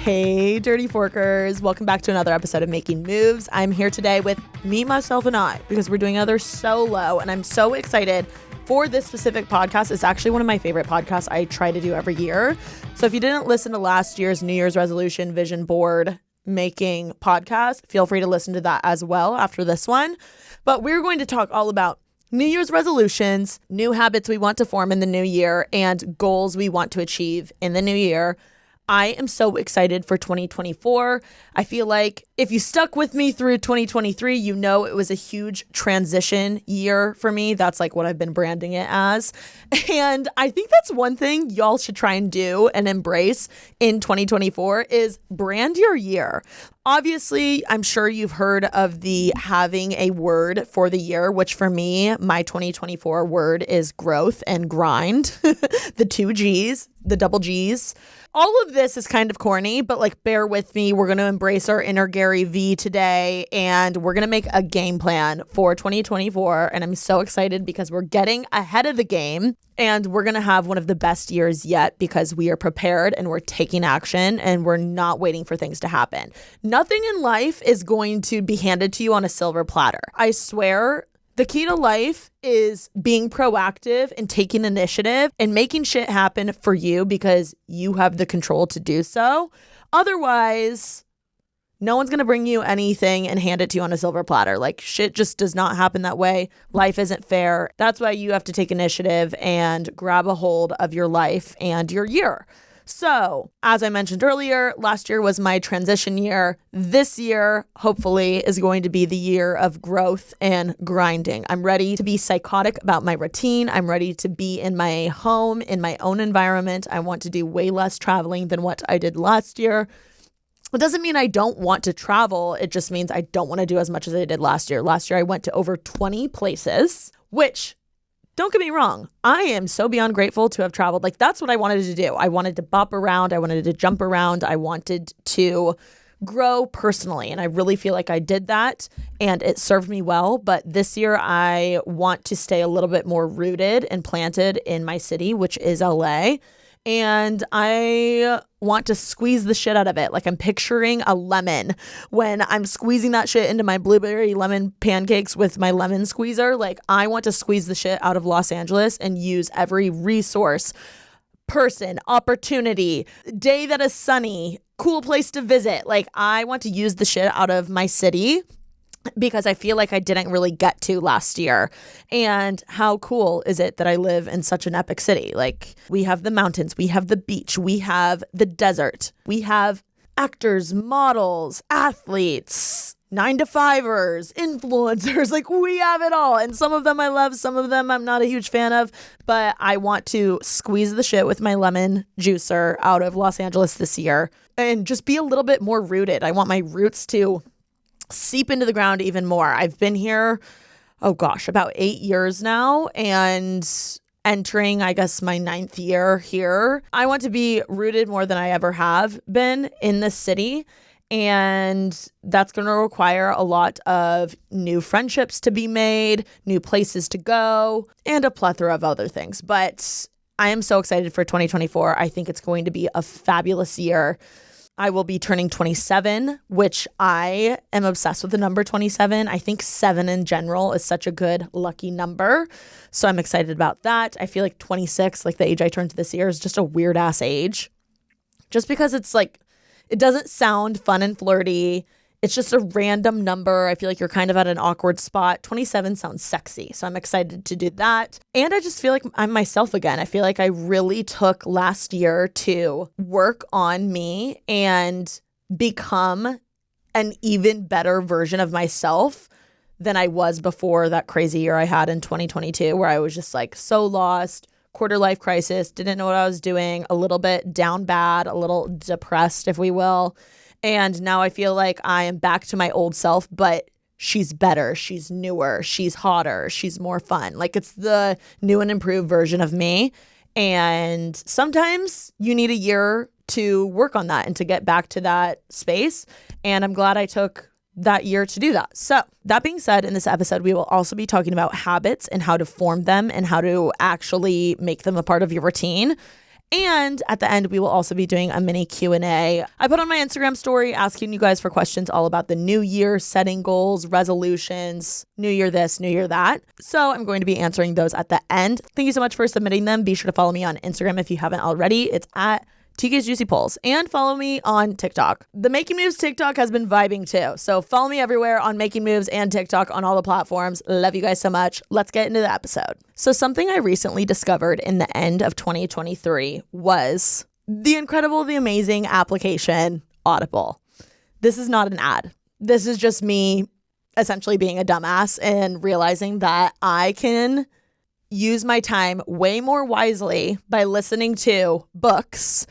Hey, Dirty Forkers. Welcome back to another episode of Making Moves. I'm here today with me, myself, and I because we're doing another solo, and I'm so excited for this specific podcast. It's actually one of my favorite podcasts I try to do every year. So if you didn't listen to last year's New Year's resolution vision board making podcast, feel free to listen to that as well after this one. But we're going to talk all about New Year's resolutions, new habits we want to form in the new year, and goals we want to achieve in the new year. I am so excited for 2024. I feel like if you stuck with me through 2023, you know it was a huge transition year for me. That's like what I've been branding it as. And I think that's one thing y'all should try and do and embrace in 2024 is brand your year. Obviously, I'm sure you've heard of the having a word for the year, which for me, my 2024 word is growth and grind. The two G's, the double G's. All of this is kind of corny, but like bear with me. We're going to embrace our inner Gary V today, and we're going to make a game plan for 2024. And I'm so excited because we're getting ahead of the game, and we're going to have one of the best years yet because we are prepared and we're taking action and we're not waiting for things to happen. Nothing in life is going to be handed to you on a silver platter. I swear. The key to life is being proactive and taking initiative and making shit happen for you because you have the control to do so. Otherwise, no one's going to bring you anything and hand it to you on a silver platter. Like shit just does not happen that way. Life isn't fair. That's why you have to take initiative and grab a hold of your life and your year. So, as I mentioned earlier, last year was my transition year. This year, hopefully, is going to be the year of growth and grinding. I'm ready to be psychotic about my routine. I'm ready to be in my home, in my own environment. I want to do way less traveling than what I did last year. It doesn't mean I don't want to travel. It just means I don't want to do as much as I did last year. Last year, I went to over 20 places, which... don't get me wrong. I am so beyond grateful to have traveled. Like that's what I wanted to do. I wanted to bop around. I wanted to jump around. I wanted to grow personally. And I really feel like I did that and it served me well. But this year I want to stay a little bit more rooted and planted in my city, which is LA. And I want to squeeze the shit out of it. Like I'm picturing a lemon when I'm squeezing that shit into my blueberry lemon pancakes with my lemon squeezer. Like I want to squeeze the shit out of Los Angeles and use every resource, person, opportunity, day that is sunny, cool place to visit. Like I want to use the shit out of my city because I feel like I didn't really get to last year. And how cool is it that I live in such an epic city? Like we have the mountains, we have the beach, we have the desert, we have actors, models, athletes, 9-to-5ers, influencers, like we have it all. And some of them I love, some of them I'm not a huge fan of, but I want to squeeze the shit with my lemon juicer out of Los Angeles this year and just be a little bit more rooted. I want my roots to seep into the ground even more. I've been here, about 8 years now and entering, I guess, my 9th year here. I want to be rooted more than I ever have been in this city. And that's going to require a lot of new friendships to be made, new places to go, and a plethora of other things. But I am so excited for 2024. I think it's going to be a fabulous year. I will be turning 27, which I am obsessed with the number 27. I think 7 in general is such a good, lucky number. So I'm excited about that. I feel like 26, like the age I turned this year, is just a weird ass age. Just because it's like, it doesn't sound fun and flirty. It's just a random number. I feel like you're kind of at an awkward spot. 27 sounds sexy. So I'm excited to do that. And I just feel like I'm myself again. I feel like I really took last year to work on me and become an even better version of myself than I was before that crazy year I had in 2022, where I was just like so lost, quarter life crisis, didn't know what I was doing, a little bit down bad, a little depressed, if we will. And now I feel like I am back to my old self, but she's better, she's newer, she's hotter, she's more fun. Like it's the new and improved version of me. And sometimes you need a year to work on that and to get back to that space. And I'm glad I took that year to do that. So that being said, in this episode, we will also be talking about habits and how to form them and how to actually make them a part of your routine. And at the end, we will also be doing a mini Q&A. I put on my Instagram story asking you guys for questions all about the new year, setting goals, resolutions, new year this, new year that. So I'm going to be answering those at the end. Thank you so much for submitting them. Be sure to follow me on Instagram if you haven't already. It's at TK's Juicy Pulls, and follow me on TikTok. The Making Moves TikTok has been vibing too. So follow me everywhere on Making Moves and TikTok on all the platforms. Love you guys so much. Let's get into the episode. So something I recently discovered in the end of 2023 was the incredible, the amazing application Audible. This is not an ad. This is just me essentially being a dumbass and realizing that I can use my time way more wisely by listening to books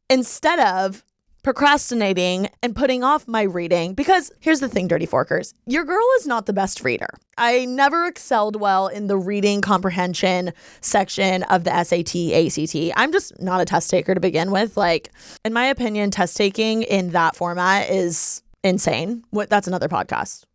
instead of procrastinating and putting off my reading. Because here's the thing, Dirty Forkers, your girl is not the best reader. I never excelled well in the reading comprehension section of the SAT, ACT. I'm just not a test taker to begin with. Like, in my opinion, test taking in that format is insane. That's another podcast.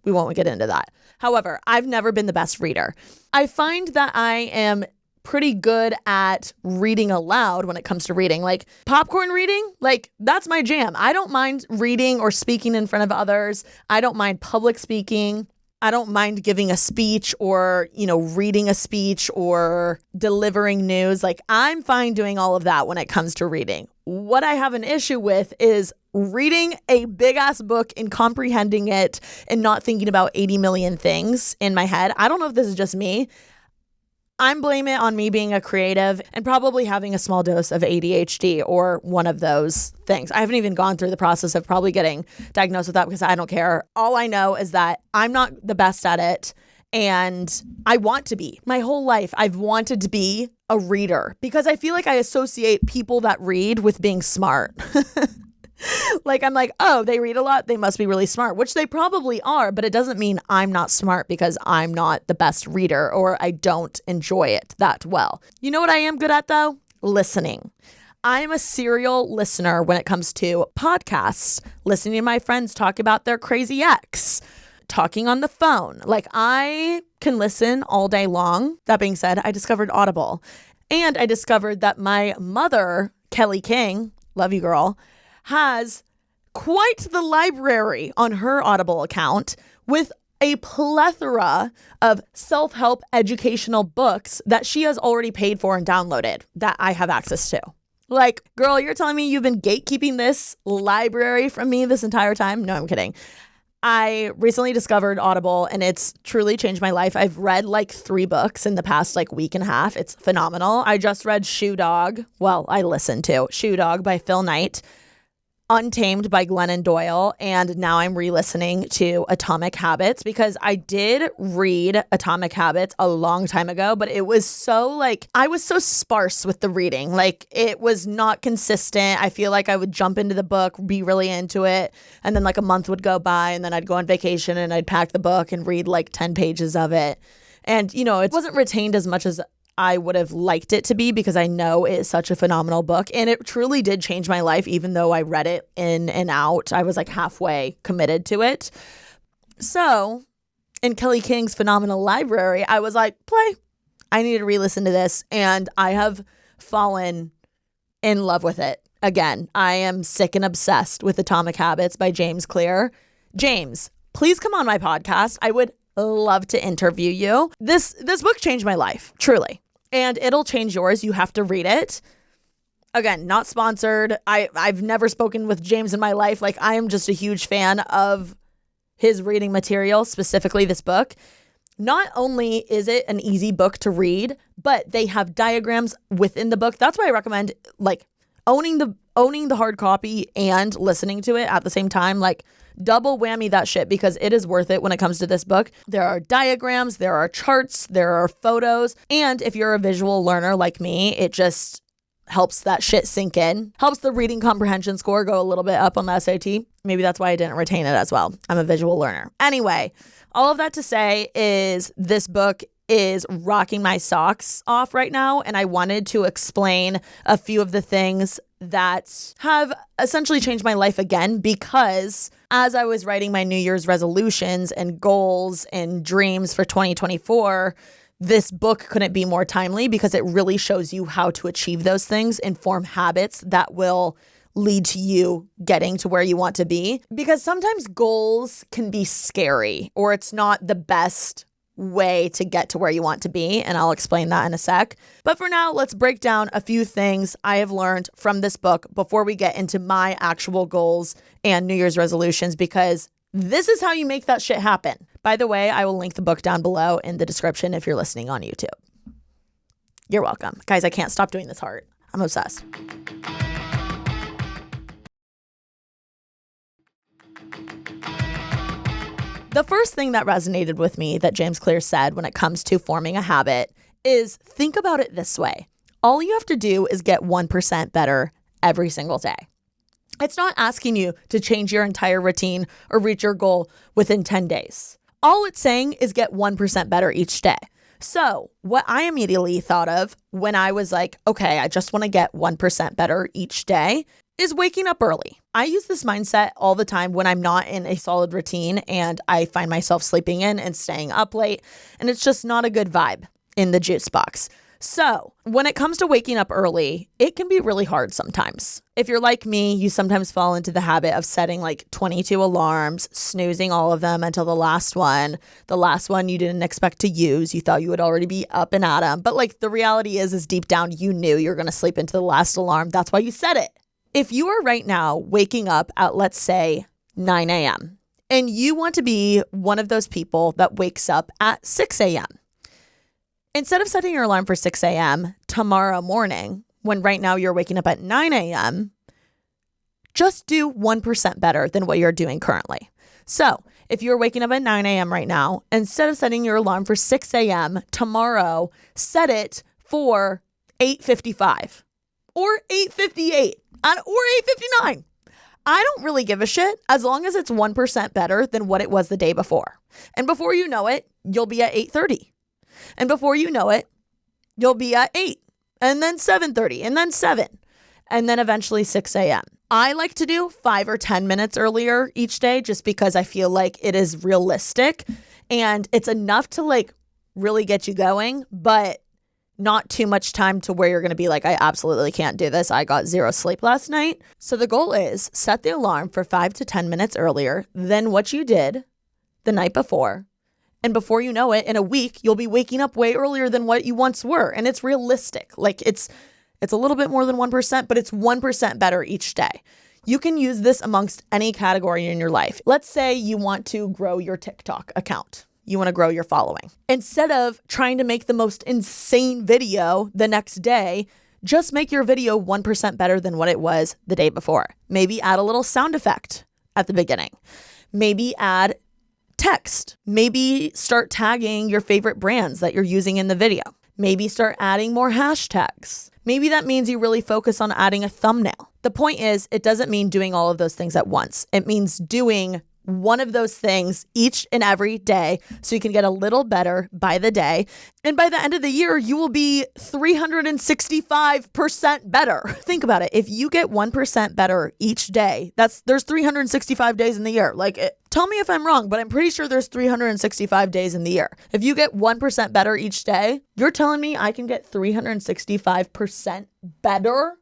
We won't get into that. However, I've never been the best reader. I find that I am pretty good at reading aloud when it comes to reading. Like popcorn reading, like that's my jam. I don't mind reading or speaking in front of others. I don't mind public speaking. I don't mind giving a speech or, reading a speech or delivering news. Like I'm fine doing all of that when it comes to reading. What I have an issue with is reading a big ass book and comprehending it and not thinking about 80 million things in my head. I don't know if this is just me. I'm blaming it on me being a creative and probably having a small dose of ADHD or one of those things. I haven't even gone through the process of probably getting diagnosed with that because I don't care. All I know is that I'm not the best at it and I want to be. My whole life, I've wanted to be a reader because I feel like I associate people that read with being smart. Like, I'm like, oh, they read a lot. They must be really smart, which they probably are. But it doesn't mean I'm not smart because I'm not the best reader or I don't enjoy it that well. You know what I am good at, though? Listening. I'm a serial listener when it comes to podcasts, listening to my friends talk about their crazy ex, talking on the phone. Like, I can listen all day long. That being said, I discovered Audible. And I discovered that my mother, Kelly King, love you, girl, has quite the library on her Audible account with a plethora of self-help educational books that she has already paid for and downloaded that I have access to. Like, girl, you're telling me you've been gatekeeping this library from me this entire time? No, I'm kidding. I recently discovered Audible and it's truly changed my life. I've read like 3 books in the past week and a half. It's phenomenal. I just read Shoe Dog. Well, I listened to Shoe Dog by Phil Knight, Untamed by Glennon Doyle, and now I'm re-listening to Atomic Habits because I did read Atomic Habits a long time ago, but it was so I was so sparse with the reading. Like it was not consistent. I feel like I would jump into the book, be really into it, and then a month would go by and then I'd go on vacation and I'd pack the book and read 10 pages of it. And, it wasn't retained as much as I would have liked it to be because I know it's such a phenomenal book and it truly did change my life even though I read it in and out. I was halfway committed to it. So in Kelly King's phenomenal library, I was like, play. I need to re-listen to this and I have fallen in love with it. Again, I am sick and obsessed with Atomic Habits by James Clear. James, please come on my podcast. I would love to interview you. This book changed my life, truly. And it'll change yours. You have to read it. Again, not sponsored. I've never spoken with James in my life. I am just a huge fan of his reading material, specifically this book. Not only is it an easy book to read, but they have diagrams within the book. That's why I recommend owning the hard copy and listening to it at the same time. Double whammy that shit because it is worth it when it comes to this book. There are diagrams, there are charts, there are photos. And if you're a visual learner like me, it just helps that shit sink in. Helps the reading comprehension score go a little bit up on the SAT. Maybe that's why I didn't retain it as well. I'm a visual learner. Anyway, all of that to say is this book is rocking my socks off right now. And I wanted to explain a few of the things that have essentially changed my life again, because as I was writing my New Year's resolutions and goals and dreams for 2024, this book couldn't be more timely because it really shows you how to achieve those things and form habits that will lead to you getting to where you want to be. Because sometimes goals can be scary, or it's not the best way to get to where you want to be. And I'll explain that in a sec. But for now, let's break down a few things I have learned from this book before we get into my actual goals and New Year's resolutions, because this is how you make that shit happen. By the way, I will link the book down below in the description if you're listening on YouTube. You're welcome. Guys, I can't stop doing this heart. I'm obsessed. The first thing that resonated with me that James Clear said when it comes to forming a habit is think about it this way. All you have to do is get 1% better every single day. It's not asking you to change your entire routine or reach your goal within 10 days. All it's saying is get 1% better each day. So what I immediately thought of when I was like, okay, I just want to get 1% better each day is waking up early. I use this mindset all the time when I'm not in a solid routine and I find myself sleeping in and staying up late, and it's just not a good vibe in the juice box. So when it comes to waking up early, it can be really hard sometimes. If you're like me, you sometimes fall into the habit of setting like 22 alarms, snoozing all of them until the last one you didn't expect to use. You thought you would already be up and at 'em. But like the reality is deep down, you knew you were going to sleep into the last alarm. That's why you set it. If you are right now waking up at, let's say, 9 a.m. and you want to be one of those people that wakes up at 6 a.m., instead of setting your alarm for 6 a.m. tomorrow morning, when right now you're waking up at 9 a.m., just do 1% better than what you're doing currently. So if you're waking up at 9 a.m. right now, instead of setting your alarm for 6 a.m. tomorrow, set it for 8:55 or 8:58 or 8:59. I don't really give a shit as long as it's 1% better than what it was the day before. And before you know it, you'll be at 8:30. And before you know it, you'll be at 8 and then 7:30 and then 7 and then eventually 6 a.m. I like to do 5 or 10 minutes earlier each day just because I feel like it is realistic and it's enough to like really get you going, but not too much time to where you're going to be like, I absolutely can't do this. I got 0 sleep last night. So the goal is set the alarm for 5 to 10 minutes earlier than what you did the night before. And before you know it, in a week, you'll be waking up way earlier than what you once were. And it's realistic. Like it's a little bit more than 1%, but it's 1% better each day. You can use this amongst any category in your life. Let's say you want to grow your TikTok account. You want to grow your following. Instead of trying to make the most insane video the next day, just make your video 1% better than what it was the day before. Maybe add a little sound effect at the beginning. Maybe add text. Maybe start tagging your favorite brands that you're using in the video. Maybe start adding more hashtags. Maybe that means you really focus on adding a thumbnail. The point is, it doesn't mean doing all of those things at once. It means doing one of those things each and every day so you can get a little better by the day. And by the end of the year, you will be 365% better. Think about it. If you get 1% better each day, there's 365 days in the year. Tell me if I'm wrong, but I'm pretty sure there's 365 days in the year. If you get 1% better each day, you're telling me I can get 365% better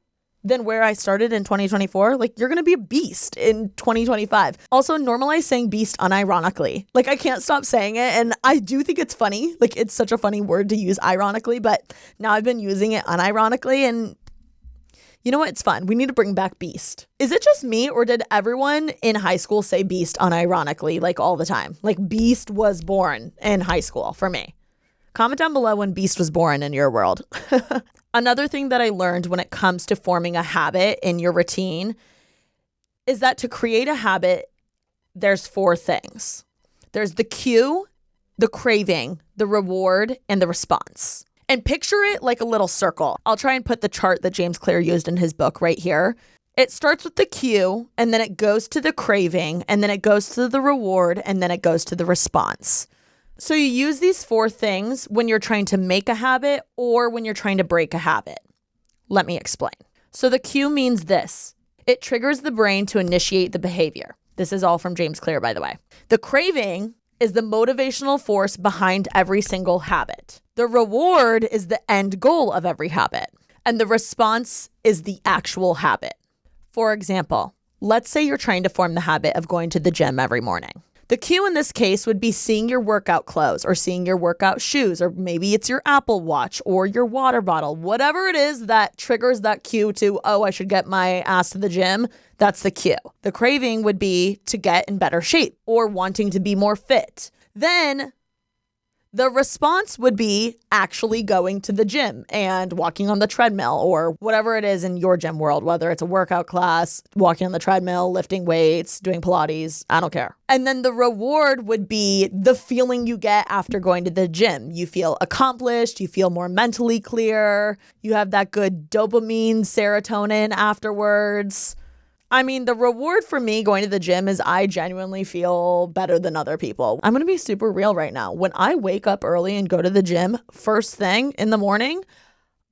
than where I started in 2024, you're going to be a beast in 2025. Also, normalize saying beast unironically. I can't stop saying it. And I do think it's funny. It's such a funny word to use ironically, but now I've been using it unironically. And you know what? It's fun. We need to bring back beast. Is it just me or did everyone in high school say beast unironically, all the time? Beast was born in high school for me. Comment down below when beast was born in your world. Another thing that I learned when it comes to forming a habit in your routine is that to create a habit, there's 4 things. There's the cue, the craving, the reward, and the response. And picture it like a little circle. I'll try and put the chart that James Clear used in his book right here. It starts with the cue, and then it goes to the craving, and then it goes to the reward, and then it goes to the response. So you use these 4 things when you're trying to make a habit or when you're trying to break a habit. Let me explain. So the cue means this. It triggers the brain to initiate the behavior. This is all from James Clear, by the way. The craving is the motivational force behind every single habit. The reward is the end goal of every habit. And the response is the actual habit. For example, let's say you're trying to form the habit of going to the gym every morning. The cue in this case would be seeing your workout clothes or seeing your workout shoes, or maybe it's your Apple Watch or your water bottle, whatever it is that triggers that cue to, oh, I should get my ass to the gym. That's the cue. The craving would be to get in better shape or wanting to be more fit. Then the response would be actually going to the gym and walking on the treadmill or whatever it is in your gym world, whether it's a workout class, walking on the treadmill, lifting weights, doing Pilates, I don't care. And then the reward would be the feeling you get after going to the gym. You feel accomplished, you feel more mentally clear, you have that good dopamine, serotonin afterwards. I mean, the reward for me going to the gym is I genuinely feel better than other people. I'm going to be super real right now. When I wake up early and go to the gym first thing in the morning,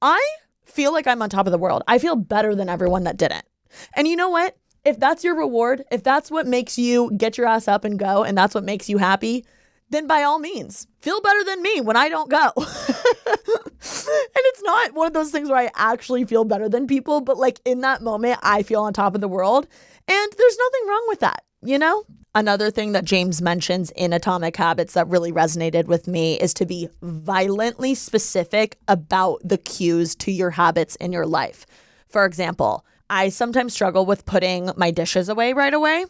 I feel like I'm on top of the world. I feel better than everyone that didn't. And you know what? If that's your reward, if that's what makes you get your ass up and go, and that's what makes you happy, then by all means, feel better than me when I don't go. And it's not one of those things where I actually feel better than people, but like in that moment, I feel on top of the world. And there's nothing wrong with that, you know? Another thing that James mentions in Atomic Habits that really resonated with me is to be violently specific about the cues to your habits in your life. For example, I sometimes struggle with putting my dishes away right away.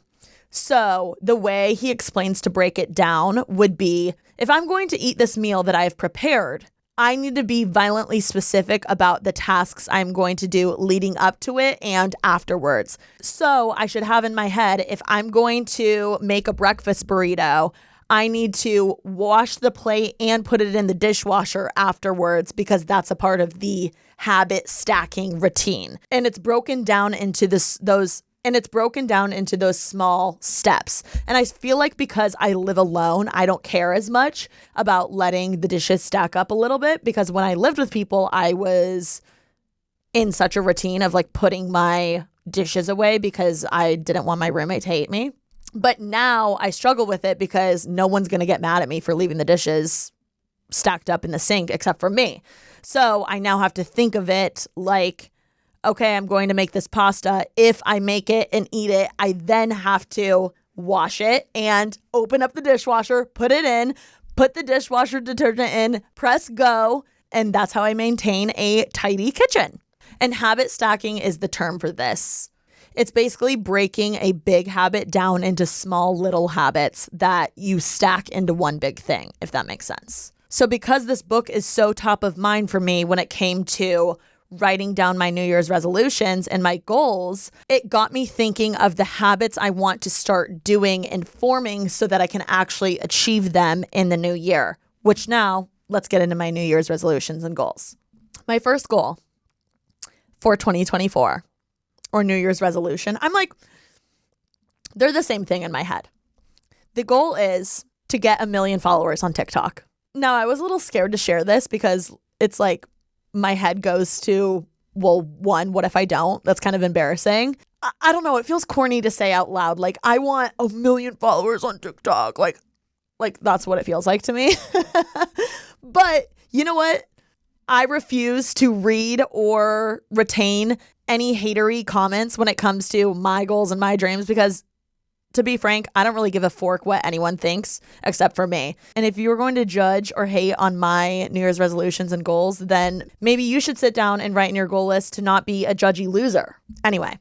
So the way he explains to break it down would be, if I'm going to eat this meal that I've prepared, I need to be violently specific about the tasks I'm going to do leading up to it and afterwards. So I should have in my head, if I'm going to make a breakfast burrito, I need to wash the plate and put it in the dishwasher afterwards because that's a part of the habit stacking routine. And it's broken down into those small steps. And I feel like because I live alone, I don't care as much about letting the dishes stack up a little bit, because when I lived with people, I was in such a routine of like putting my dishes away because I didn't want my roommate to hate me. But now I struggle with it because no one's going to get mad at me for leaving the dishes stacked up in the sink except for me. So I now have to think of it like, okay, I'm going to make this pasta. If I make it and eat it, I then have to wash it and open up the dishwasher, put it in, put the dishwasher detergent in, press go, and that's how I maintain a tidy kitchen. And habit stacking is the term for this. It's basically breaking a big habit down into small little habits that you stack into one big thing, if that makes sense. So because this book is so top of mind for me when it came to writing down my New Year's resolutions and my goals, it got me thinking of the habits I want to start doing and forming so that I can actually achieve them in the new year, which now let's get into my New Year's resolutions and goals. My first goal for 2024 or New Year's resolution, I'm like, they're the same thing in my head. The goal is to get 1 million followers on TikTok. Now, I was a little scared to share this because it's like, my head goes to, well, one, what if I don't? That's kind of embarrassing. I don't know. It feels corny to say out loud. Like, I want 1 million followers on TikTok. Like that's what it feels like to me. But you know what? I refuse to read or retain any hatery comments when it comes to my goals and my dreams, because to be frank, I don't really give a fork what anyone thinks except for me. And if you're going to judge or hate on my New Year's resolutions and goals, then maybe you should sit down and write in your goal list to not be a judgy loser. Anyway,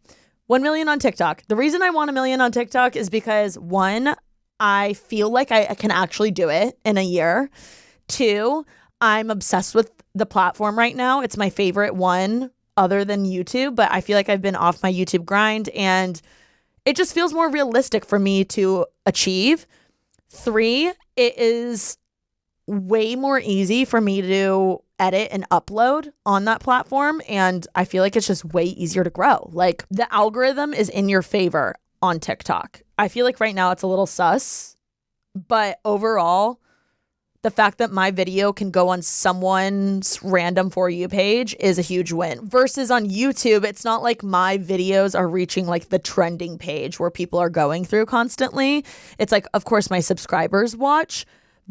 1 million on TikTok. The reason I want 1 million on TikTok is because 1, I feel like I can actually do it in a year. 2, I'm obsessed with the platform right now. It's my favorite one other than YouTube, but I feel like I've been off my YouTube grind and it just feels more realistic for me to achieve. 3, it is way more easy for me to edit and upload on that platform. And I feel like it's just way easier to grow. Like, the algorithm is in your favor on TikTok. I feel like right now it's a little sus, but overall, the fact that my video can go on someone's random For You page is a huge win. Versus on YouTube, it's not like my videos are reaching like the trending page where people are going through constantly. It's like, of course, my subscribers watch.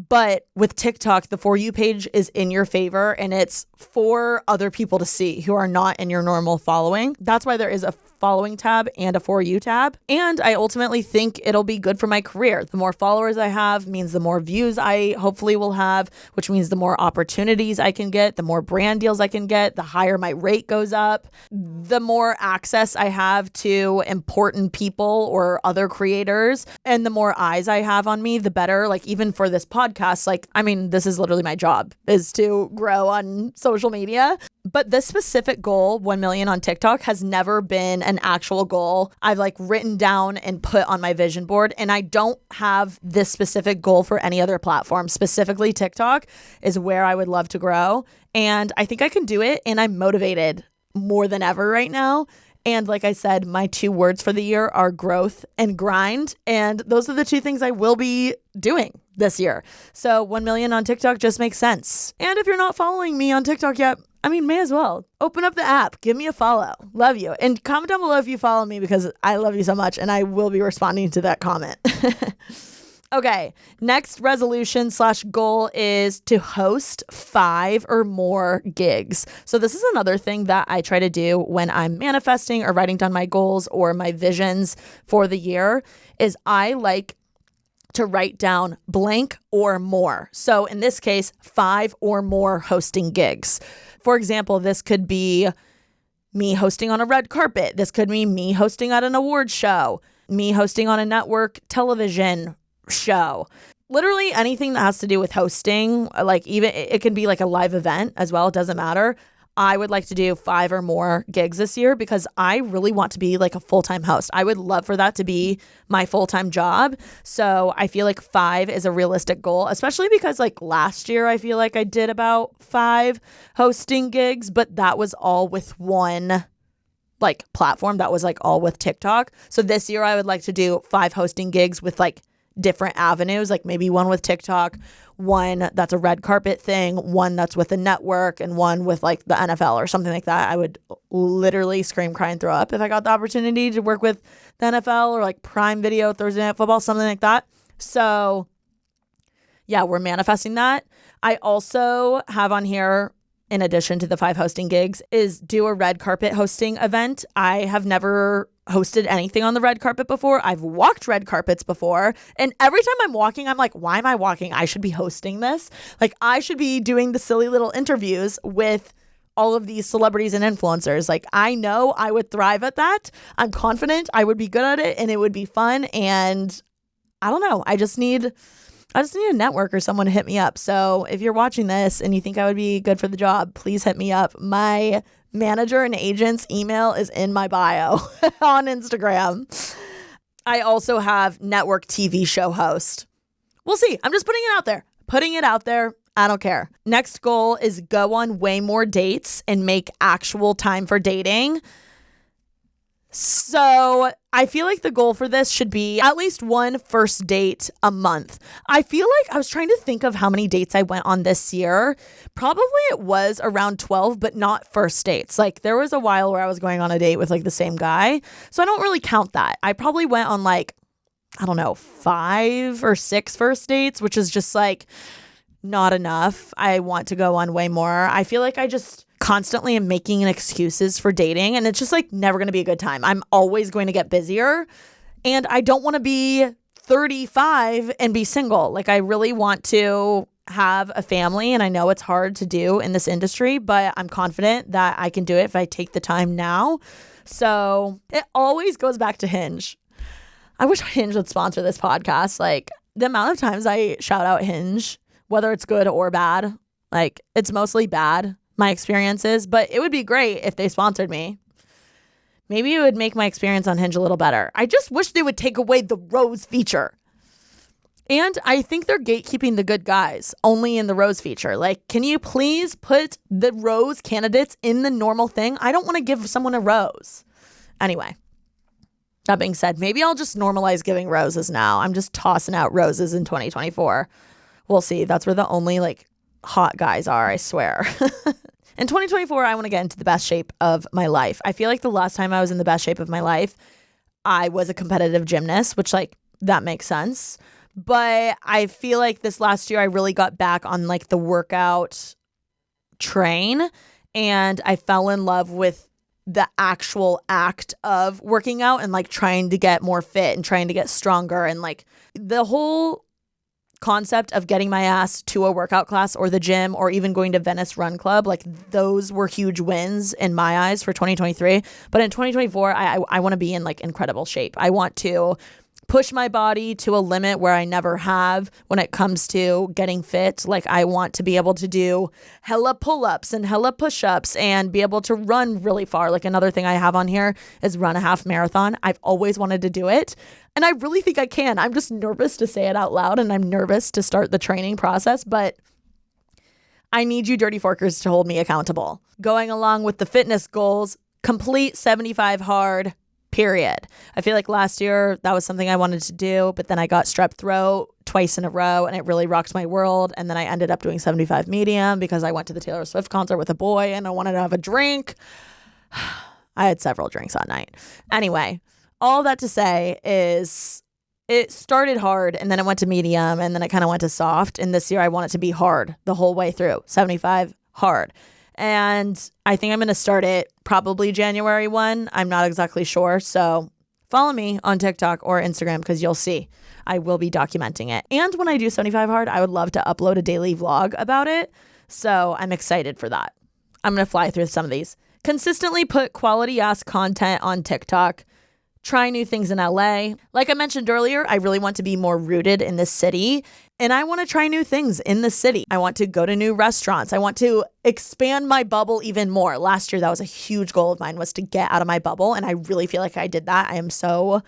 But with TikTok, the For You page is in your favor and it's for other people to see who are not in your normal following. That's why there is a following tab and a For You tab. And I ultimately think it'll be good for my career. The more followers I have means the more views I hopefully will have, which means the more opportunities I can get, the more brand deals I can get, the higher my rate goes up, the more access I have to important people or other creators, and the more eyes I have on me, the better. Like even for this podcast, like, I mean, this is literally my job, is to grow on social media. But this specific goal, 1 million on TikTok, has never been an actual goal I've like written down and put on my vision board. And I don't have this specific goal for any other platform. Specifically, TikTok is where I would love to grow. And I think I can do it. And I'm motivated more than ever right now. And like I said, my 2 words for the year are growth and grind. And those are the 2 things I will be doing this year. So 1 million on TikTok just makes sense. And if you're not following me on TikTok yet, I mean, may as well. Open up the app. Give me a follow. Love you. And comment down below if you follow me because I love you so much and I will be responding to that comment. Okay, next resolution / goal is to host 5 or more gigs. So this is another thing that I try to do when I'm manifesting or writing down my goals or my visions for the year is I like to write down blank or more. So in this case, 5 or more hosting gigs. For example, this could be me hosting on a red carpet. This could be me hosting at an award show, me hosting on a network television show. Literally anything that has to do with hosting, like even it can be like a live event as well. It doesn't matter. I would like to do 5 or more gigs this year because I really want to be like a full-time host. I would love for that to be my full-time job. So I feel like 5 is a realistic goal, especially because like last year, I feel like I did about 5 hosting gigs, but that was all with one like platform. That was like all with TikTok. So this year I would like to do 5 hosting gigs with like different avenues, like maybe one with TikTok, one that's a red carpet thing, one that's with a network, and one with like the NFL or something like that. I would literally scream, cry, and throw up if I got the opportunity to work with the NFL or like Prime Video, Thursday Night Football, something like that. So yeah, we're manifesting that. I also have on here, in addition to the 5 hosting gigs, is do a red carpet hosting event. I have never hosted anything on the red carpet before. I've walked red carpets before. And every time I'm walking, I'm like, why am I walking? I should be hosting this. Like I should be doing the silly little interviews with all of these celebrities and influencers. Like I know I would thrive at that. I'm confident I would be good at it and it would be fun. And I don't know. I just need a network or someone to hit me up. So if you're watching this and you think I would be good for the job, please hit me up. My manager and agent's email is in my bio on Instagram. I also have network TV show host. We'll see. I'm just putting it out there. I don't care. Next goal is go on way more dates and make actual time for dating. So I feel like the goal for this should be at least 1 first date a month. I feel like I was trying to think of how many dates I went on this year. Probably it was around 12, but not first dates. Like there was a while where I was going on a date with like the same guy. So I don't really count that. I probably went on like, I don't know, 5 or 6 first dates, which is just like not enough. I want to go on way more. I feel like I just constantly am making excuses for dating and it's just like never going to be a good time. I'm always going to get busier and I don't want to be 35 and be single. Like I really want to have a family and I know it's hard to do in this industry, but I'm confident that I can do it if I take the time now. So it always goes back to Hinge. I wish Hinge would sponsor this podcast. Like the amount of times I shout out Hinge, whether it's good or bad, like it's mostly bad. My experiences, but it would be great if they sponsored me. Maybe it would make my experience on Hinge a little better. I just wish they would take away the rose feature. And I think they're gatekeeping the good guys only in the rose feature. Like, can you please put the rose candidates in the normal thing? I don't want to give someone a rose. Anyway, that being said, maybe I'll just normalize giving roses now. I'm just tossing out roses in 2024. We'll see. That's where the only like hot guys are, I swear. In 2024, I want to get into the best shape of my life. I feel like the last time I was in the best shape of my life, I was a competitive gymnast, which like that makes sense. But I feel like this last year I really got back on like the workout train, and I fell in love with the actual act of working out and like trying to get more fit and trying to get stronger, and like the whole concept of getting my ass to a workout class or the gym or even going to Venice Run Club, like those were huge wins in my eyes for 2023. But in 2024, I want to be in like incredible shape. I want to push my body to a limit where I never have when it comes to getting fit. Like I want to be able to do hella pull-ups and hella push-ups and be able to run really far. Like another thing I have on here is run a half marathon. I've always wanted to do it, and I really think I can. I'm just nervous to say it out loud, and I'm nervous to start the training process, but I need you Dirty Forkers to hold me accountable. Going along with the fitness goals, complete 75 hard, period. I feel like last year that was something I wanted to do, but then I got strep throat twice in a row and it really rocked my world. And then I ended up doing 75 medium because I went to the Taylor Swift concert with a boy and I wanted to have a drink. I had several drinks that night. Anyway, all that to say is it started hard and then it went to medium and then it kind of went to soft. And this year I want it to be hard the whole way through, 75 hard. And I think I'm going to start it probably January 1. I'm not exactly sure. So follow me on TikTok or Instagram because you'll see I will be documenting it. And when I do 75 hard, I would love to upload a daily vlog about it. So I'm excited for that. I'm going to fly through some of these. Consistently put quality ass content on TikTok. Try new things in LA. Like I mentioned earlier, I really want to be more rooted in the city and I want to try new things in the city. I want to go to new restaurants. I want to expand my bubble even more. Last year, that was a huge goal of mine, was to get out of my bubble. And I really feel like I did that. I am so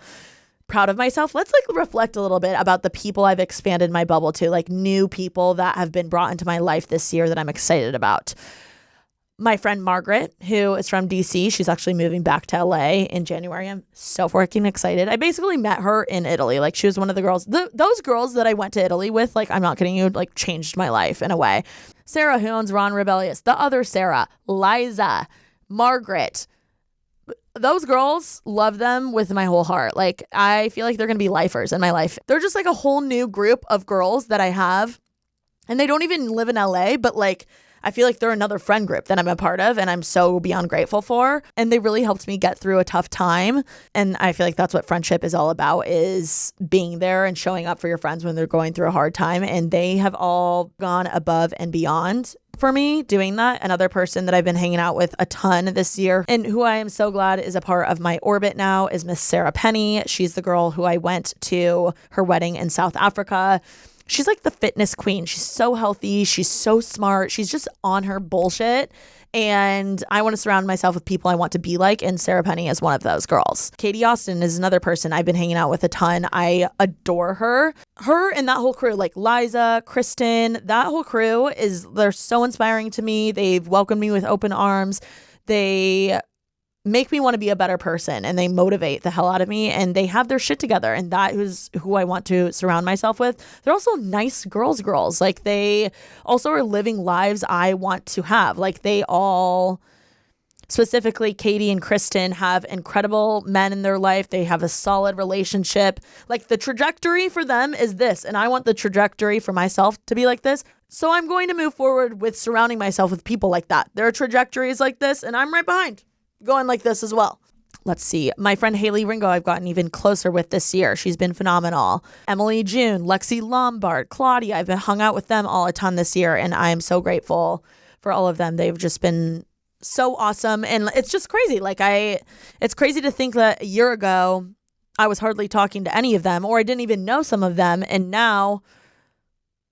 proud of myself. Let's like reflect a little bit about the people I've expanded my bubble to, like new people that have been brought into my life this year that I'm excited about. My friend Margaret, who is from DC, she's actually moving back to LA in January. I'm so freaking excited. I basically met her in Italy. Like she was one of the girls, those girls that I went to Italy with, like I'm not kidding you, like changed my life in a way. Sarah, who owns Ron Rebellious, the other Sarah, Liza, Margaret. Those girls, love them with my whole heart. Like I feel like they're going to be lifers in my life. They're just like a whole new group of girls that I have. And they don't even live in LA, but like I feel like they're another friend group that I'm a part of and I'm so beyond grateful for. And they really helped me get through a tough time. And I feel like that's what friendship is all about, is being there and showing up for your friends when they're going through a hard time. And they have all gone above and beyond for me doing that. Another person that I've been hanging out with a ton this year and who I am so glad is a part of my orbit now is Miss Sarah Penny. She's the girl who I went to her wedding in South Africa. She's like the fitness queen. She's so healthy. She's so smart. She's just on her bullshit. And I want to surround myself with people I want to be like. And Sarah Penny is one of those girls. Katie Austin is another person I've been hanging out with a ton. I adore her. Her and that whole crew, like Liza, Kristen, that whole crew they're so inspiring to me. They've welcomed me with open arms. They make me want to be a better person and they motivate the hell out of me and they have their shit together, and that is who I want to surround myself with. They're also nice girls. Like they also are living lives I want to have. Like they all, specifically Katie and Kristen, have incredible men in their life. They have a solid relationship. Like the trajectory for them is this, and I want the trajectory for myself to be like this. So I'm going to move forward with surrounding myself with people like that. Their trajectory is like this and I'm right behind, going like this as well. Let's see. My friend Haley Ringo, I've gotten even closer with this year. She's been phenomenal. Emily June, Lexi Lombard, Claudia. I've been hung out with them all a ton this year, and I am so grateful for all of them. They've just been so awesome, and it's just crazy. It's crazy to think that a year ago I was hardly talking to any of them, or I didn't even know some of them, and now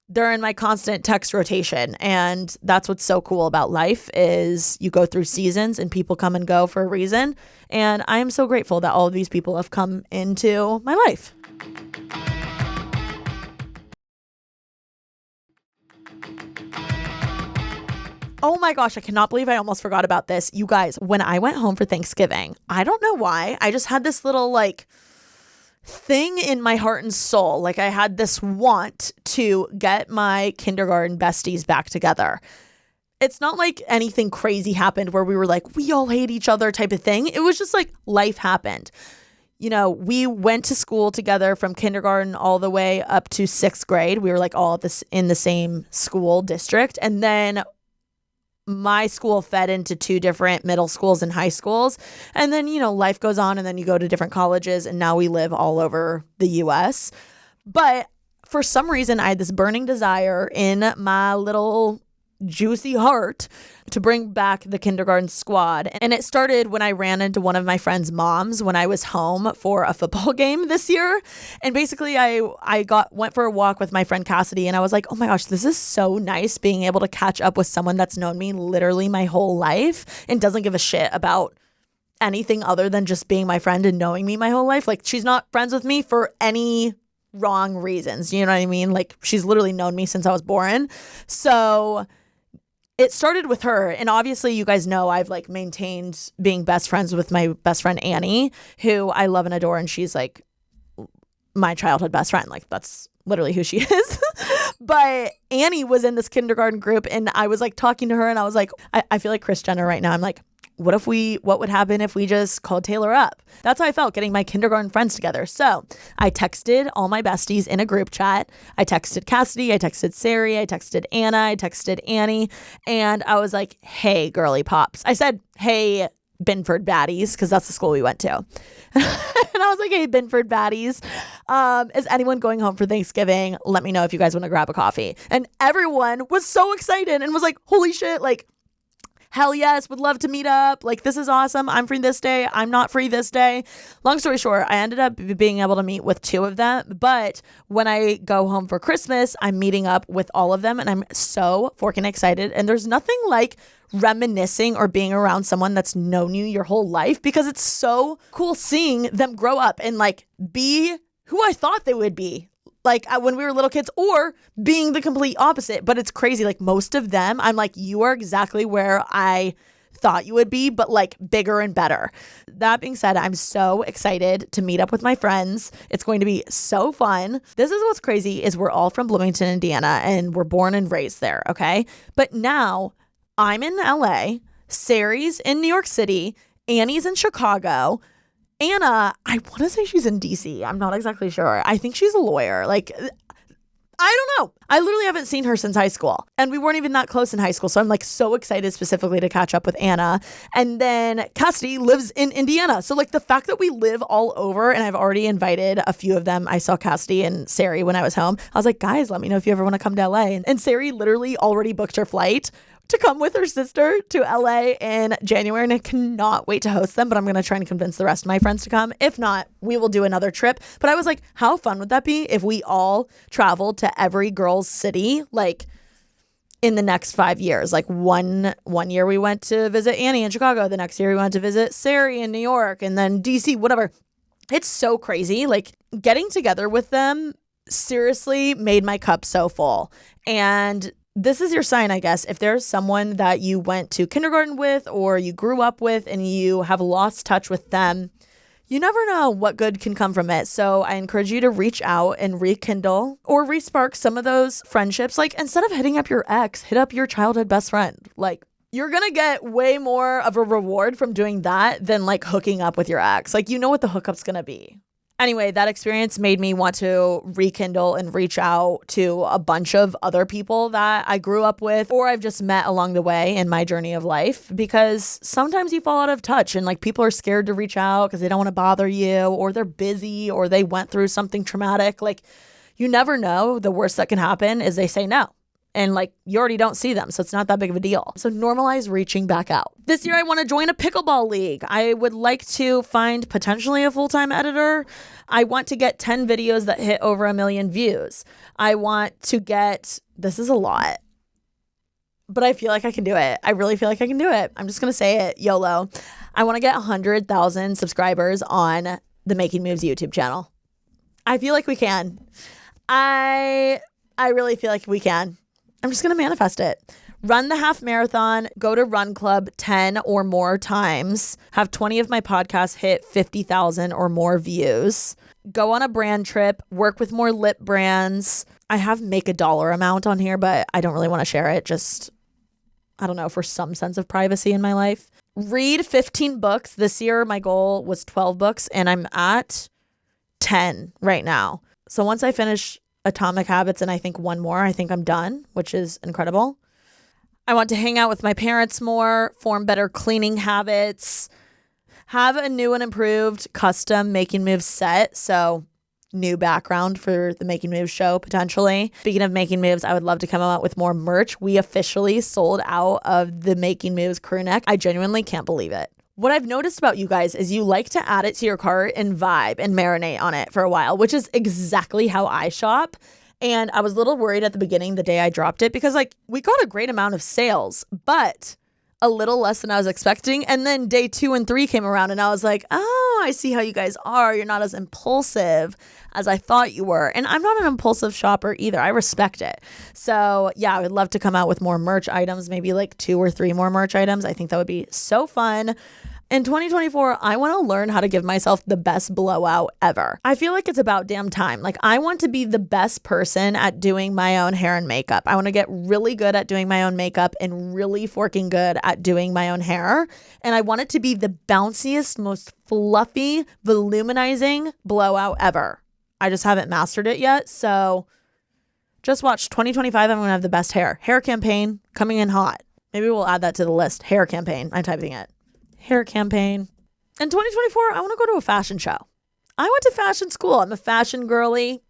they're in my constant text rotation. And that's what's so cool about life, is you go through seasons and people come and go for a reason. And I am so grateful that all of these people have come into my life. Oh my gosh, I cannot believe I almost forgot about this. You guys, when I went home for Thanksgiving, I don't know why, I just had this little thing in my heart and soul. Like I had this want to get my kindergarten besties back together. It's not like anything crazy happened where we were like, we all hate each other type of thing. It was just like life happened. You know, we went to school together from kindergarten all the way up to 6th grade. We were like all in the same school district. And then my school fed into 2 different middle schools and high schools. And then, you know, life goes on and then you go to different colleges and now we live all over the US. But for some reason, I had this burning desire in my little juicy heart to bring back the kindergarten squad. And it started when I ran into one of my friend's moms when I was home for a football game this year. And basically I went for a walk with my friend Cassidy and I was like, oh my gosh, this is so nice being able to catch up with someone that's known me literally my whole life and doesn't give a shit about anything other than just being my friend and knowing me my whole life. Like she's not friends with me for any wrong reasons. You know what I mean? Like she's literally known me since I was born. So it started with her. And obviously you guys know I've like maintained being best friends with my best friend Annie, who I love and adore. And she's like my childhood best friend. Like that's literally who she is. But Annie was in this kindergarten group and I was like talking to her and I was like, I feel like Kris Jenner right now. I'm like, what would happen if we just called Taylor up? That's how I felt getting my kindergarten friends together. So I texted all my besties in a group chat. I texted Cassidy, I texted Sari, I texted Anna, I texted Annie, and I was like, hey, girly pops. I said, hey, Binford baddies, because that's the school we went to. And I was like, hey, Binford baddies, is anyone going home for Thanksgiving? Let me know if you guys want to grab a coffee. And everyone was so excited and was like, holy shit, like, hell yes, would love to meet up. Like, this is awesome. I'm free this day. I'm not free this day. Long story short, I ended up being able to meet with 2 of them. But when I go home for Christmas, I'm meeting up with all of them. And I'm so freaking excited. And there's nothing like reminiscing or being around someone that's known you your whole life, because it's so cool seeing them grow up and like be who I thought they would be. Like when we were little kids, or being the complete opposite. But it's crazy. Like most of them, I'm like, you are exactly where I thought you would be, but like bigger and better. That being said, I'm so excited to meet up with my friends. It's going to be so fun. This is what's crazy is we're all from Bloomington, Indiana, and we're born and raised there. Okay. But now I'm in LA, Sari's in New York City, Annie's in Chicago. Anna, I want to say she's in DC. I'm not exactly sure. I think she's a lawyer. Like, I don't know. I literally haven't seen her since high school. And we weren't even that close in high school. So I'm like so excited specifically to catch up with Anna. And then Cassidy lives in Indiana. So like the fact that we live all over, and I've already invited a few of them. I saw Cassidy and Sari when I was home. I was like, guys, let me know if you ever want to come to LA. And Sari literally already booked her flight to come with her sister to LA in January, and I cannot wait to host them, but I'm going to try and convince the rest of my friends to come. If not, we will do another trip. But I was like, how fun would that be if we all traveled to every girl's city, like in the next 5 years? Like one year we went to visit Annie in Chicago. The next year we went to visit Sari in New York, and then DC, whatever. It's so crazy. Like getting together with them seriously made my cup so full. And this is your sign, I guess. If there's someone that you went to kindergarten with or you grew up with and you have lost touch with them, you never know what good can come from it. So I encourage you to reach out and rekindle or respark some of those friendships. Like instead of hitting up your ex, hit up your childhood best friend. Like you're going to get way more of a reward from doing that than like hooking up with your ex. Like you know what the hookup's going to be. Anyway, that experience made me want to rekindle and reach out to a bunch of other people that I grew up with or I've just met along the way in my journey of life, because sometimes you fall out of touch and like people are scared to reach out because they don't want to bother you, or they're busy, or they went through something traumatic. Like you never know. The worst that can happen is they say no. And like you already don't see them, so it's not that big of a deal. So normalize reaching back out. This year I want to join a pickleball league. I would like to find potentially a full-time editor. I want to get 10 videos that hit over 1 million views. I want to get, this is a lot, but I feel like I can do it. I really feel like I can do it. I'm just going to say it, YOLO. I want to get 100,000 subscribers on the Making Moves YouTube channel. I feel like we can. I really feel like we can. I'm just going to manifest it. Run the half marathon, go to Run Club 10 or more times, have 20 of my podcasts hit 50,000 or more views, go on a brand trip, work with more lip brands. I have make a dollar amount on here, but I don't really want to share it. Just, I don't know, for some sense of privacy in my life. Read 15 books. This year, my goal was 12 books, and I'm at 10 right now. So once I finish Atomic Habits and I think one more, I think I'm done, which is incredible. I want to hang out with my parents more, form better cleaning habits, have a new and improved custom Making Moves set. So new background for the Making Moves show, potentially. Speaking of Making Moves, I would love to come out with more merch. We officially sold out of the Making Moves crew neck. I genuinely can't believe it. What I've noticed about you guys is you like to add it to your cart and vibe and marinate on it for a while, which is exactly how I shop. And I was a little worried at the beginning, the day I dropped it, because like we got a great amount of sales, but a little less than I was expecting. And then day 2 and 3 came around and I was like, oh, I see how you guys are. You're not as impulsive as I thought you were. And I'm not an impulsive shopper either. I respect it. So yeah, I would love to come out with more merch items, maybe like 2 or 3 more merch items. I think that would be so fun. In 2024, I want to learn how to give myself the best blowout ever. I feel like it's about damn time. Like I want to be the best person at doing my own hair and makeup. I want to get really good at doing my own makeup and really forking good at doing my own hair. And I want it to be the bounciest, most fluffy, voluminizing blowout ever. I just haven't mastered it yet. So just watch 2025. I'm going to have the best hair. Hair campaign coming in hot. Maybe we'll add that to the list. Hair campaign. I'm typing it. Hair campaign. In 2024, I want to go to a fashion show. I went to fashion school. I'm a fashion girly.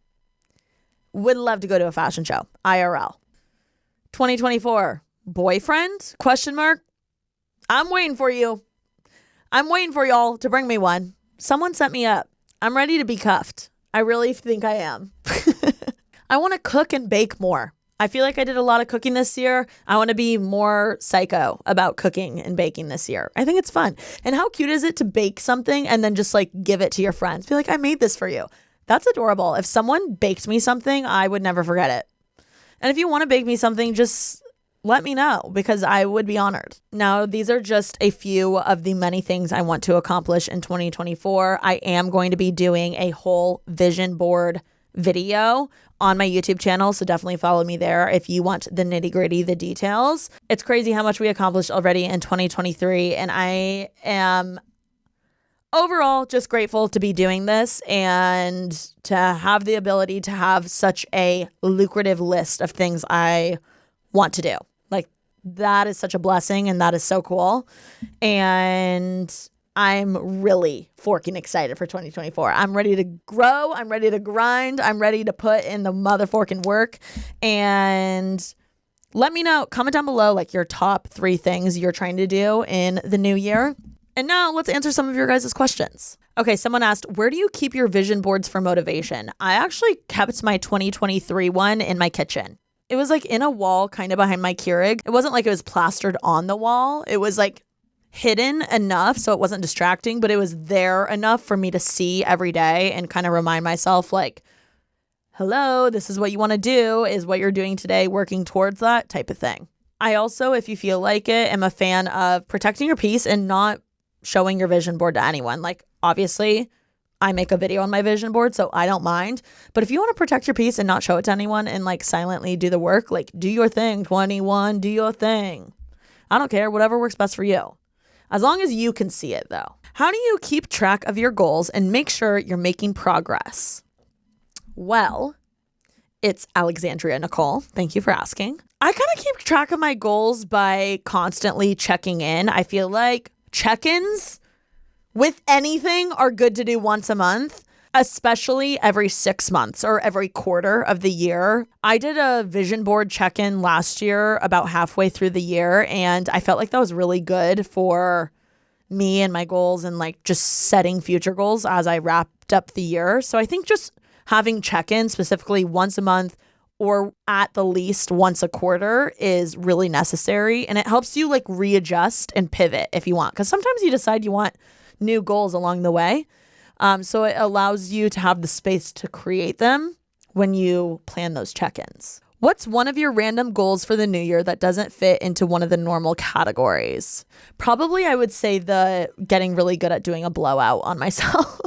Would love to go to a fashion show. IRL. 2024, boyfriend? Question mark. I'm waiting for you. I'm waiting for y'all to bring me one. Someone set me up. I'm ready to be cuffed. I really think I am. I want to cook and bake more. I feel like I did a lot of cooking this year. I want to be more psycho about cooking and baking this year. I think it's fun. And how cute is it to bake something and then just like give it to your friends? Be like, I made this for you. That's adorable. If someone baked me something, I would never forget it. And if you want to bake me something, just let me know because I would be honored. Now, these are just a few of the many things I want to accomplish in 2024. I am going to be doing a whole vision board video on my YouTube channel, so definitely follow me there if you want the nitty-gritty, the details. It's crazy how much we accomplished already in 2023, and I am overall just grateful to be doing this and to have the ability to have such a lucrative list of things I want to do. Like, that is such a blessing, and that is so cool. And I'm really forking excited for 2024. I'm ready to grow. I'm ready to grind. I'm ready to put in the motherforking work. And let me know, comment down below like your top 3 things you're trying to do in the new year. And now let's answer some of your guys' questions. Okay, someone asked, where do you keep your vision boards for motivation? I actually kept my 2023 one in my kitchen. It was like in a wall kind of behind my Keurig. It wasn't like it was plastered on the wall. It was like hidden enough so it wasn't distracting, but it was there enough for me to see every day and kind of remind myself like, hello, this is what you want to do, is what you're doing today, working towards that type of thing. I also, if you feel like it, am a fan of protecting your peace and not showing your vision board to anyone. Like, obviously, I make a video on my vision board, so I don't mind. But if you want to protect your peace and not show it to anyone and like silently do the work, like do your thing, 21, do your thing. I don't care, whatever works best for you. As long as you can see it, though. How do you keep track of your goals and make sure you're making progress? Well, it's Alexandria Nicole. Thank you for asking. I kind of keep track of my goals by constantly checking in. I feel like check-ins with anything are good to do once a month, especially every 6 months or every quarter of the year. I did a vision board check-in last year about halfway through the year, and I felt like that was really good for me and my goals and like just setting future goals as I wrapped up the year. So I think just having check-in specifically once a month or at the least once a quarter is really necessary, and it helps you like readjust and pivot if you want, because sometimes you decide you want new goals along the way. So it allows you to have the space to create them when you plan those check-ins. What's one of your random goals for the new year that doesn't fit into one of the normal categories? Probably I would say the getting really good at doing a blowout on myself.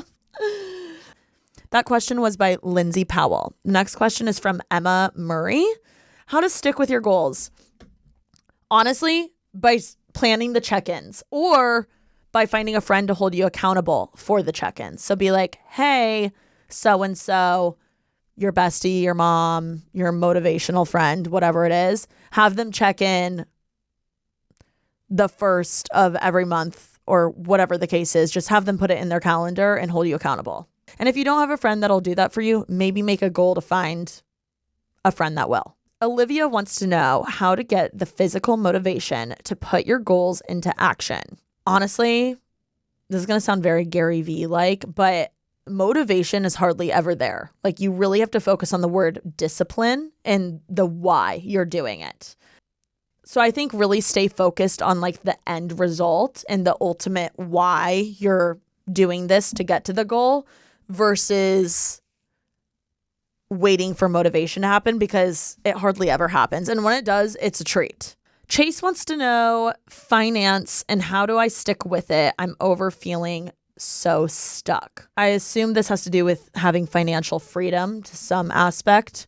That question was by Lindsay Powell. Next question is from Emma Murray. How to stick with your goals? Honestly, by planning the check-ins or by finding a friend to hold you accountable for the check-ins. So be like, hey, so-and-so, your bestie, your mom, your motivational friend, whatever it is, have them check in the first of every month or whatever the case is. Just have them put it in their calendar and hold you accountable. And if you don't have a friend that'll do that for you, maybe make a goal to find a friend that will. Olivia wants to know how to get the physical motivation to put your goals into action. Honestly, this is going to sound very Gary Vee-like, but motivation is hardly ever there. Like, you really have to focus on the word discipline and the why you're doing it. So I think really stay focused on like the end result and the ultimate why you're doing this to get to the goal versus waiting for motivation to happen, because it hardly ever happens. And when it does, it's a treat. Chase wants to know finance and how do I stick with it? I'm over feeling so stuck. I assume this has to do with having financial freedom to some aspect.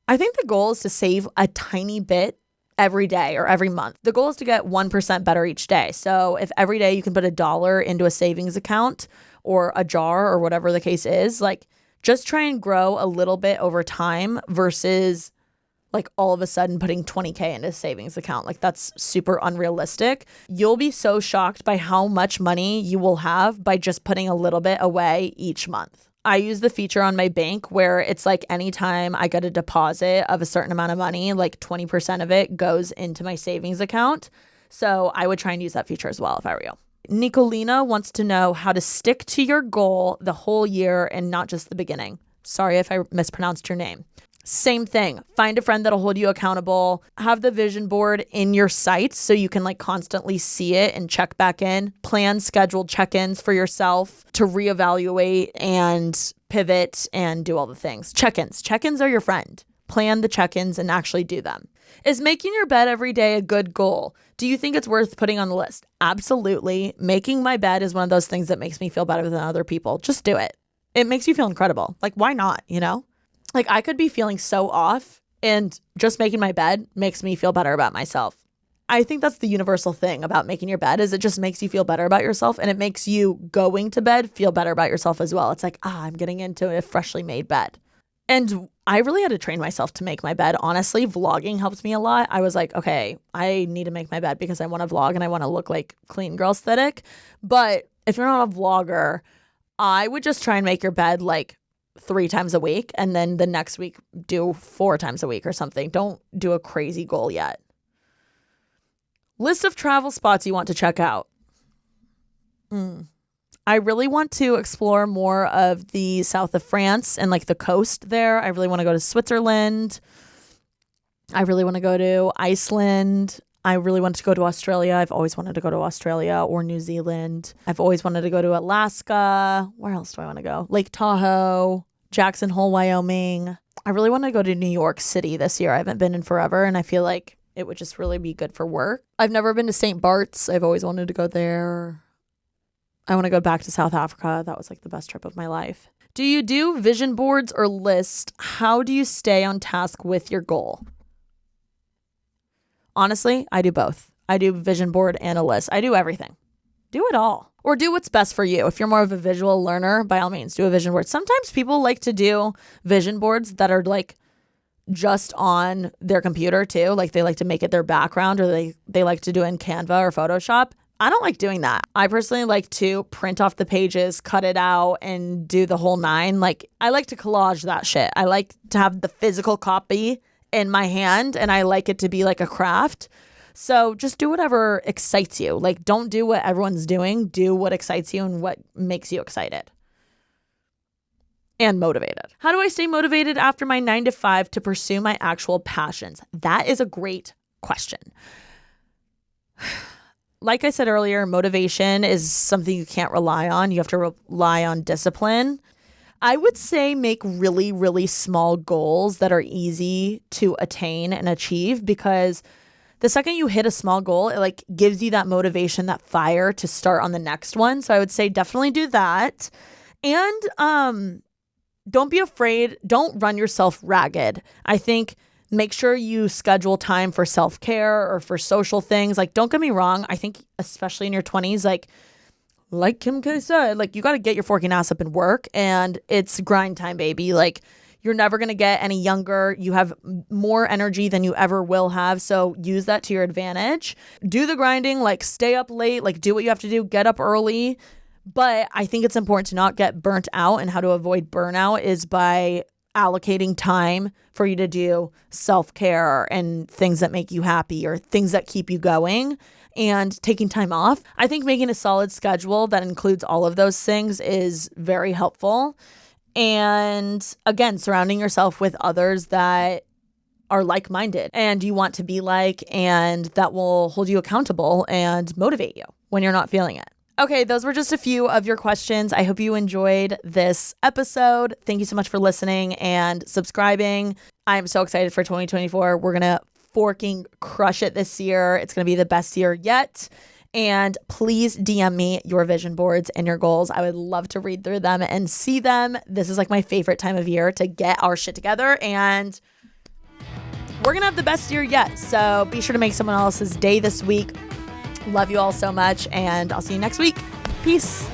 I think the goal is to save a tiny bit every day or every month. The goal is to get 1% better each day. So if every day you can put $1 into a savings account or a jar or whatever the case is, like just try and grow a little bit over time versus like all of a sudden putting 20K into a savings account. Like that's super unrealistic. You'll be so shocked by how much money you will have by just putting a little bit away each month. I use the feature on my bank where it's like anytime I get a deposit of a certain amount of money, like 20% of it goes into my savings account. So I would try and use that feature as well if I were you. Nicolina wants to know how to stick to your goal the whole year and not just the beginning. Sorry if I mispronounced your name. Same thing. Find a friend that'll hold you accountable. Have the vision board in your sights so you can like constantly see it and check back in. Plan scheduled check-ins for yourself to reevaluate and pivot and do all the things. Check-ins. Check-ins are your friend. Plan the check-ins and actually do them. Is making your bed every day a good goal? Do you think it's worth putting on the list? Absolutely. Making my bed is one of those things that makes me feel better than other people. Just do it. It makes you feel incredible. Like, why not, you know? Like, I could be feeling so off and just making my bed makes me feel better about myself. I think that's the universal thing about making your bed is it just makes you feel better about yourself, and it makes you going to bed feel better about yourself as well. It's like, I'm getting into a freshly made bed. And I really had to train myself to make my bed. Honestly, vlogging helped me a lot. I was like, okay, I need to make my bed because I want to vlog and I want to look like clean girl aesthetic. But if you're not a vlogger, I would just try and make your bed like 3 times a week, and then the next week do 4 times a week or something. Don't do a crazy goal yet. List of travel spots you want to check out. I really want to explore more of the south of France and like the coast there. I really want to go to Switzerland. I really want to go to Iceland. I really want to go to Australia. I've always wanted to go to Australia or New Zealand. I've always wanted to go to Alaska. Where else do I want to go? Lake Tahoe, Jackson Hole, Wyoming. I really want to go to New York City this year. I haven't been in forever, and I feel like it would just really be good for work. I've never been to St. Bart's. I've always wanted to go there. I want to go back to South Africa. That was like the best trip of my life. Do you do vision boards or lists? How do you stay on task with your goal? Honestly, I do both. I do vision board and a list. I do everything. Do it all. Or do what's best for you. If you're more of a visual learner, by all means, do a vision board. Sometimes people like to do vision boards that are like just on their computer too. Like they like to make it their background, or they like to do it in Canva or Photoshop. I don't like doing that. I personally like to print off the pages, cut it out, and do the whole 9. Like, I like to collage that shit. I like to have the physical copy in my hand, and I like it to be like a craft. So just do whatever excites you. Like, don't do what everyone's doing. Do what excites you and what makes you excited and motivated. How do I stay motivated after my 9 to 5 to pursue my actual passions? That is a great question. Like I said earlier, motivation is something you can't rely on. You have to rely on discipline. I would say make really, really small goals that are easy to attain and achieve, because the second you hit a small goal, it like gives you that motivation, that fire to start on the next one. So I would say definitely do that. And don't be afraid. Don't run yourself ragged. I think make sure you schedule time for self-care or for social things. Like, don't get me wrong. I think especially in your 20s, like Kim K said, like you got to get your forking ass up and work, and it's grind time, baby. Like, you're never going to get any younger. You have more energy than you ever will have. So use that to your advantage. Do the grinding, like stay up late, like do what you have to do, get up early. But I think it's important to not get burnt out, and how to avoid burnout is by allocating time for you to do self-care and things that make you happy or things that keep you going, and taking time off. I think making a solid schedule that includes all of those things is very helpful. And again, surrounding yourself with others that are like-minded and you want to be like, and that will hold you accountable and motivate you when you're not feeling it. Okay, those were just a few of your questions. I hope you enjoyed this episode. Thank you so much for listening and subscribing. I'm so excited for 2024. We're going to forking crush it this year. It's going to be the best year yet. And please DM me your vision boards and your goals. I would love to read through them and see them. This is like my favorite time of year to get our shit together, and we're going to have the best year yet. So be sure to make someone else's day this week. Love you all so much, and I'll see you next week. Peace.